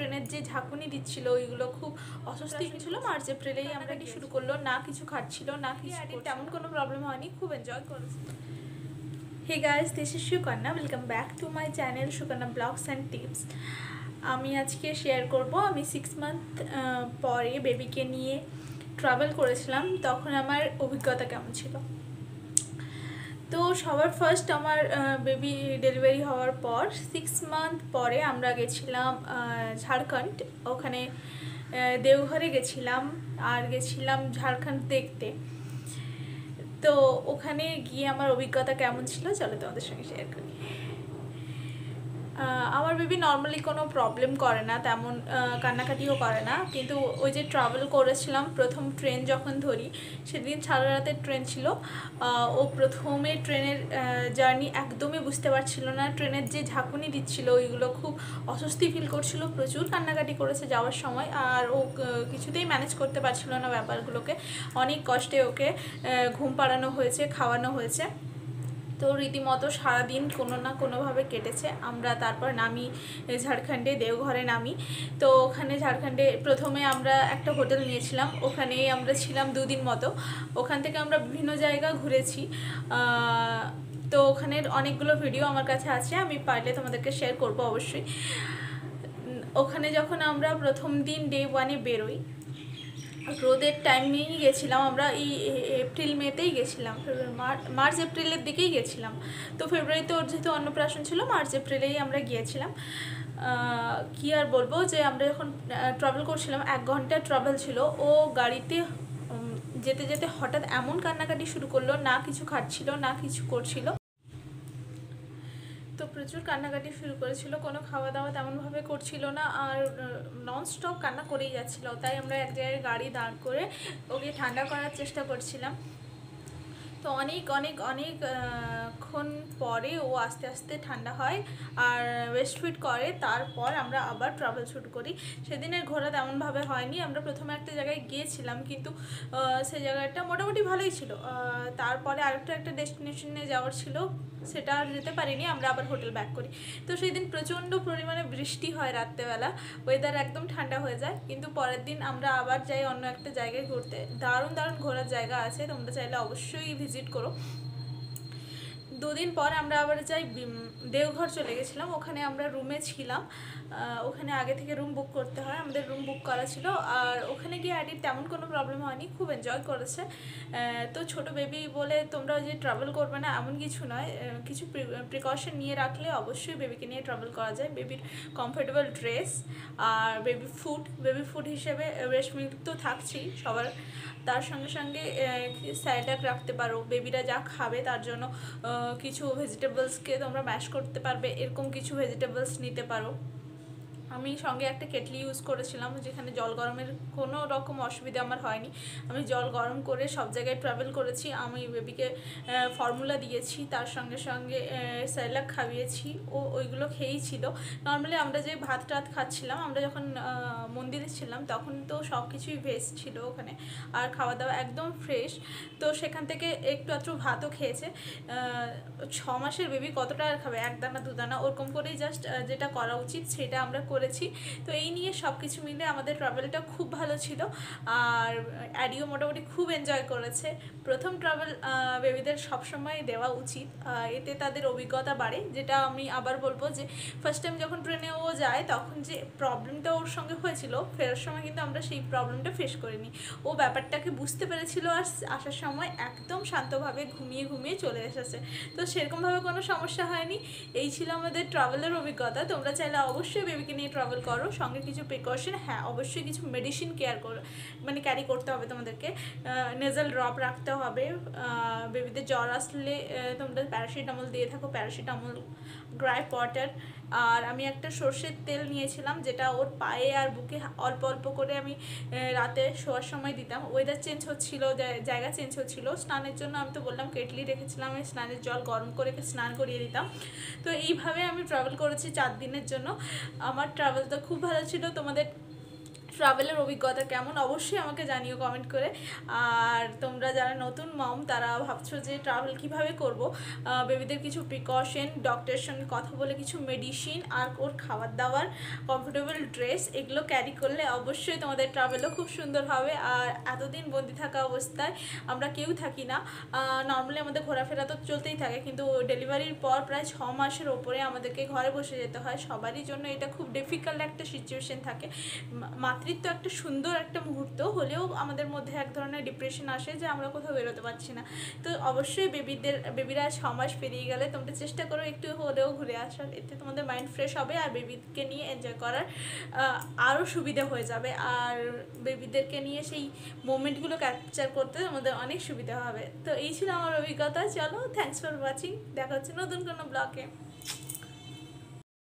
ট্রেনের যে ঝাঁকুনি দিচ্ছিল ওইগুলো খুব অস্বস্তি ছিল। মার্চ এপ্রিলেই আমরা কি শুরু করলো, না কিছু খাচ্ছিল না কিছু, তেমন কোনো প্রবলেম হয়নি, খুব এনজয় করেছি। Hey guys, this is Sukanya, welcome back to my channel Sukanya blogs and tips. আমি আজকে শেয়ার করব আমি 6 মান্থ পরে বেবিকে নিয়ে ট্রাভেল করেছিলাম, তখন আমার অভিজ্ঞতা কেমন ছিল। তো সবার ফার্স্ট আমার বেবি ডেলিভারি হওয়ার পর 6 মান্থ পরে আমরা গেছিলাম ঝাড়খণ্ড, ওখানে দেওঘরে গেছিলাম আর গেছিলাম ঝাড়খণ্ড দেখতে। তো ওখানে গিয়ে আমার অভিজ্ঞতা কেমন ছিল চলো তোমাদের সঙ্গে শেয়ার করি। আমার বেবি নর্মালি কোনো প্রবলেম করে না, তেমন কান্নাকাটিও করে না, কিন্তু ওই যে ট্রাভেল করেছিলাম প্রথম ট্রেন যখন ধরি, সেদিন সারা রাতের ট্রেন ছিল। ও প্রথমে ট্রেনের জার্নি একদমই বুঝতে পারছিল না, ট্রেনের যে ঝাঁকুনি দিচ্ছিল ওইগুলো খুব অস্বস্তি ফিল করছিল, প্রচুর কান্নাকাটি করেছে যাওয়ার সময়, আর ও কিছুতেই ম্যানেজ করতে পারছিল না ব্যাপারগুলোকে। অনেক কষ্টে ওকে ঘুম পাড়ানো হয়েছে, খাওয়ানো হয়েছে। তো রীতিমতো সারাদিন কোনো না কোনোভাবে কেটেছে। আমরা তারপর নামি ঝাড়খণ্ডে, দেওঘরে নামি। তো ওখানে ঝাড়খণ্ডে প্রথমে আমরা একটা হোটেল নিয়েছিলাম, ওখানেই আমরা ছিলাম 2 দিন মতো। ওখান থেকে আমরা বিভিন্ন জায়গা ঘুরেছি। তো ওখানের অনেকগুলো ভিডিও আমার কাছে আছে, আমি পারলে তোমাদেরকে শেয়ার করব অবশ্যই। ওখানে যখন আমরা প্রথম দিন ডে 1-এ বেরোই, রোদের টাইমেই গেছিলাম আমরা, এই এপ্রিল মেতেই গেছিলাম, মার্চ এপ্রিলের দিকেই গেছিলাম। তো ফেব্রুয়ারিতে ওর যেহেতু অন্নপ্রাশন ছিল, মার্চ এপ্রিলেই আমরা গিয়েছিলাম। কি আর বলবো, যে আমরা যখন ট্রাভেল করছিলাম 1 ঘন্টা ট্রাভেল ছিল, ও গাড়িতে যেতে যেতে হঠাৎ এমন কান্নাকাটি শুরু করলো, না কিছু খাচ্ছিল না কিছু করছিল। তো প্রচুর কান্নাকাটি শুরু করেছিল, কোনো খাওয়া দাওয়া তেমনভাবে করছিল না, আর নন স্টপ কান্না করেই যাচ্ছিলো। তাই আমরা এক জায়গায় গাড়ি দাঁড় করে ওকে ঠান্ডা করার চেষ্টা করছিলাম। তো অনেকক্ষণ পরে ও আস্তে আস্তে ঠান্ডা হয় আর ওয়েস্ট ফিট করে, তারপর আমরা আবার ট্রাভেল শুরু করি। সেদিনের ঘোরা তেমনভাবে হয়নি, আমরা প্রথমে একটা জায়গায় গিয়েছিলাম, কিন্তু সেই জায়গাটা মোটামুটি ভালোই ছিল। তারপরে একটা ডেস্টিনেশনে যাওয়ার ছিল, সেটা আর যেতে পারিনি, আমরা আবার হোটেল ব্যাক করি। তো সেই দিন প্রচণ্ড পরিমাণে বৃষ্টি হয় রাত্রেবেলা, ওয়েদার একদম ঠান্ডা হয়ে যায়। কিন্তু পরের দিন আমরা আবার যাই অন্য একটা জায়গায় ঘুরতে, দারুণ দারুণ ঘোরার জায়গা আছে, তোমরা চাইলে অবশ্যই ভিজিট করো। 2 দিন পর আমরা আবার যাই দেওঘর চলে গেছিলাম, ওখানে আমরা রুমে ছিলাম। ওখানে আগে থেকে রুম বুক করতে হয়, আমাদের রুম বুক করা ছিল। আর ওখানে গিয়ে আইডির তেমন কোনো প্রবলেম হয়নি, খুব এনজয় করেছে। তো ছোট বেবি বলে তোমরা যে ট্রাভেল করবে না এমন কিছু নয়, কিছু প্রিকশন নিয়ে রাখলে অবশ্যই বেবিকে নিয়ে ট্রাভেল করা যায়। বেবির কমফোর্টেবল ড্রেস আর বেবি ফুড হিসেবে ব্রেস্ট মিল্ক তো থাকছেই সবার, তার সঙ্গে সঙ্গে স্যালাড রাখতে পারো, বেবিরা যা খাবে তার জন্য কিছু ভেজিটেবলসকে তোমরা ম্যাশ করতে পারবে, এরকম কিছু ভেজিটেবলস নিতে পারো। আমি সঙ্গে একটা কেটলি ইউজ করেছিলাম, যেখানে জল গরমের কোনো রকম অসুবিধা আমার হয়নি। আমি জল গরম করে সব জায়গায় ট্রাভেল করেছি। আমি বেবিকে ফর্মুলা দিয়েছি, তার সঙ্গে সঙ্গে স্যালাড খাইয়েছি, ও ওইগুলো খেয়েই ছিল। নর্মালি আমরা যে ভাত টাত খাচ্ছিলাম, আমরা যখন মন্দিরে ছিলাম তখন তো সব কিছুই ভেজ ছিল ওখানে, আর খাওয়া দাওয়া একদম ফ্রেশ। তো সেখান থেকে একটু আধটু ভাতও খেয়েছে। 6 মাসের বেবি কতটা আর খাবে, 1 দানা 2 দানা, ওরকম করেই জাস্ট যেটা করা উচিত সেটা আমরা করেছি। তো এই নিয়ে সব কিছু মিলে আমাদের ট্রাভেলটা খুব ভালো ছিল, আর অ্যাডিও মোটামুটি খুব এনজয় করেছে। প্রথম ট্রাভেল বেবিদের সবসময় দেওয়া উচিত, এতে তাদের অভিজ্ঞতা বাড়ে। যেটা আমি আবার বলবো যে ফার্স্ট টাইম যখন ট্রেনে ও যায় তখন যে প্রবলেমটা ওর সঙ্গে হয়েছিল, ফেরার সময় কিন্তু আমরা সেই প্রবলেমটা ফেস করিনি। ও ব্যাপারটাকে বুঝতে পেরেছিল, আর আসার সময় একদম শান্তভাবে ঘুমিয়ে চলে এসেছে। তো সেরকমভাবে কোনো সমস্যা হয়নি। এই ছিল আমাদের ট্রাভেলের অভিজ্ঞতা। তোমরা চাইলে অবশ্যই বেবিকে নিয়ে ট্রাভেল করো, সঙ্গে কিছু প্রিকশন, হ্যাঁ অবশ্যই কিছু মেডিসিন ক্যারি করতে হবে তোমাদেরকে। নেজাল ড্রপ রাখতে হবে, বেবিদের জ্বর আসলে তোমরা প্যারাসিটামল দিয়ে থাকো, প্যারাসিটামল, গ্রাইপ ওয়াটার। আর আমি একটা সর্ষের তেল নিয়েছিলাম, যেটা ওর পায়ে আর বুকে অল্প অল্প করে আমি রাতে শোয়ার সময় দিতাম। ওয়েদার চেঞ্জ হচ্ছিল, জায়গা চেঞ্জ হচ্ছিল, স্নানের জন্য আমি তো বললাম কেটলি রেখেছিলাম, আমি স্নানের জল গরম করে স্নান করিয়ে দিতাম। তো এইভাবে আমি ট্রাভেল করেছি 4 দিনের জন্য। আমার ট্রাভেল তো খুব ভালো ছিল। তোমাদের ট্রাভেলের অভিজ্ঞতা কেমন অবশ্যই আমাকে জানিও কমেন্ট করে। আর তোমরা যারা নতুন মম তারা ভাবছো যে ট্রাভেল কিভাবে করব, বেবিদের কিছু প্রিকশন, ডক্টরের সঙ্গে কথা বলে কিছু মেডিসিন, আর ওর খাবার দাবার, কমফোর্টেবল ড্রেস, এগুলো ক্যারি করলে অবশ্যই তোমাদের ট্রাভেলও খুব সুন্দর হবে। আর এতদিন বন্দি থাকা অবস্থায় আমরা কেউ থাকি না, নর্মালি আমাদের ঘোরাফেরা তো চলতেই থাকে, কিন্তু ডেলিভারির পর প্রায় 6 মাসের ওপরে আমাদেরকে ঘরে বসে যেতে হয়। সবারই জন্য এটা খুব ডিফিকাল্ট একটা সিচুয়েশন থাকে। মাতৃত্ব একটা সুন্দর একটা মুহূর্ত হলেও আমাদের মধ্যে এক ধরনের ডিপ্রেশন আসে যে আমরা কোথাও বেরোতে পারছি না। তো অবশ্যই বেবিরা 6 মাস পেরিয়ে গেলে তোমরা চেষ্টা করো একটু হলেও ঘুরে আসার, এতে তোমাদের মাইন্ড ফ্রেশ হবে আর বেবিকে নিয়ে এনজয় করার আরও সুবিধা হয়ে যাবে। আর বেবিদেরকে নিয়ে সেই মোমেন্টগুলো ক্যাপচার করতে তোমাদের অনেক সুবিধা হবে। তো এই ছিল আমার অভিজ্ঞতা। চলো, থ্যাংকস ফর ওয়াচিং, দেখা হচ্ছে নতুন কোনো ব্লগে।